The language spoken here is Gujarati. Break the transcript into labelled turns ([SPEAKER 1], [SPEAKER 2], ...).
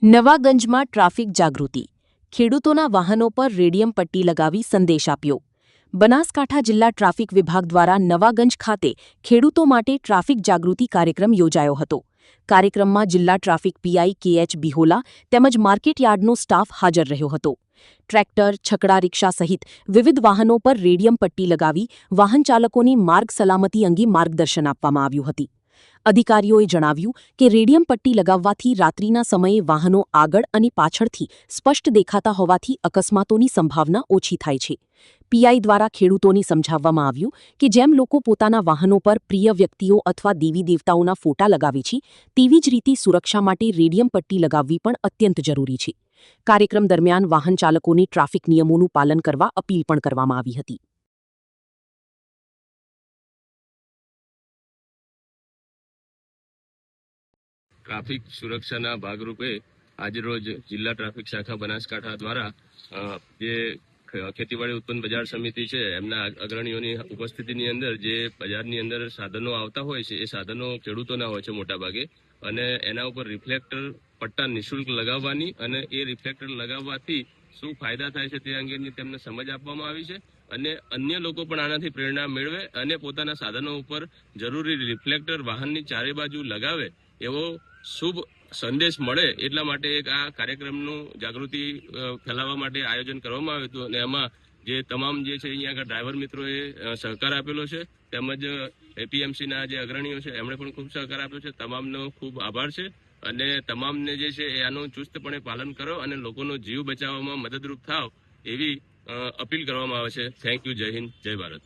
[SPEAKER 1] નવાગંજમાં ટ્રાફિક જાગૃતિ. ખેડૂતોના વાહનો પર રેડિયમ પટ્ટી લગાવી સંદેશ આપ્યો. બનાસકાંઠા જિલ્લા ટ્રાફિક વિભાગ દ્વારા નવાગંજ ખાતે ખેડૂતો માટે ટ્રાફિક જાગૃતિ કાર્યક્રમ યોજાયો હતો. કાર્યક્રમમાં જિલ્લા ટ્રાફિક પીઆઈ કે.એચ. બિહોલા તેમજ માર્કેટયાર્ડનો સ્ટાફ હાજર રહ્યો હતો. ટ્રેક્ટર, છકડા રિક્ષા સહિત વિવિધ વાહનો પર રેડિયમ પટ્ટી લગાવી વાહન ચાલકોની માર્ગ સલામતી અંગે માર્ગદર્શન આપવામાં આવ્યું હતું. અધિકારીઓએ જણાવ્યું કે રેડિયમ પટ્ટી લગાવવાથી રાત્રિના સમયે વાહનો આગળ અને પાછળથી સ્પષ્ટ દેખાતા હોવાથી અકસ્માતોની સંભાવના ઓછી થાય છે. પીઆઈ દ્વારા ખેડૂતોને સમજાવવામાં આવ્યું કે જેમ લોકો પોતાના વાહનો પર પ્રિય વ્યક્તિઓ અથવા દેવી દેવતાઓના ફોટા લગાવે છે તેવી જ રીતે સુરક્ષા માટે રેડિયમ પટ્ટી લગાવવી પણ અત્યંત જરૂરી છે. કાર્યક્રમ દરમિયાન વાહન ચાલકોને ટ્રાફિક નિયમોનું પાલન કરવા અપીલ પણ કરવામાં આવી હતી.
[SPEAKER 2] ટ્રાફિક સુરક્ષાના ભાગરૂપે આજરોજ જિલ્લા ટ્રાફિક શાખા બનાસકાંઠા દ્વારા જે ખેતીવાડી ઉત્પન્ન બજાર સમિતિ છે એમના અગ્રણીઓની ઉપસ્થિતિની અંદર જે બજારની અંદર સાધનો આવતા હોય છે એ સાધનો ખેડૂતોના હોય છે મોટાભાગે, અને એના ઉપર રિફ્લેક્ટર પટ્ટા નિઃશુલ્ક લગાવવાની અને એ રિફ્લેક્ટર લગાવવાથી શું ફાયદા થાય છે તે અંગેની તેમને સમજ આપવામાં આવી છે. અને અન્ય લોકો પણ આનાથી પ્રેરણા મેળવે અને પોતાના સાધનો ઉપર જરૂરી રિફ્લેક્ટર વાહનની ચારે બાજુ લગાવે એવો શુભ સંદેશ મળે એટલા માટે એક આ કાર્યક્રમનું જાગૃતિ ફેલાવવા માટે આયોજન કરવામાં આવ્યું હતું. અને એમાં જે તમામ જે છે અહીંયા આગળ ડ્રાઈવર મિત્રોએ સહકાર આપેલો છે, તેમજ એપીએમસીના જે અગ્રણીઓ છે એમણે પણ ખૂબ સહકાર આપ્યો છે. તમામનો ખૂબ આભાર છે અને તમામને જે છે એ આનું ચુસ્તપણે પાલન કરો અને લોકોનો જીવ બચાવવામાં મદદરૂપ થાવ એવી અપીલ કરવામાં આવે છે. Thank you. જય હિન્દ, જય ભારત.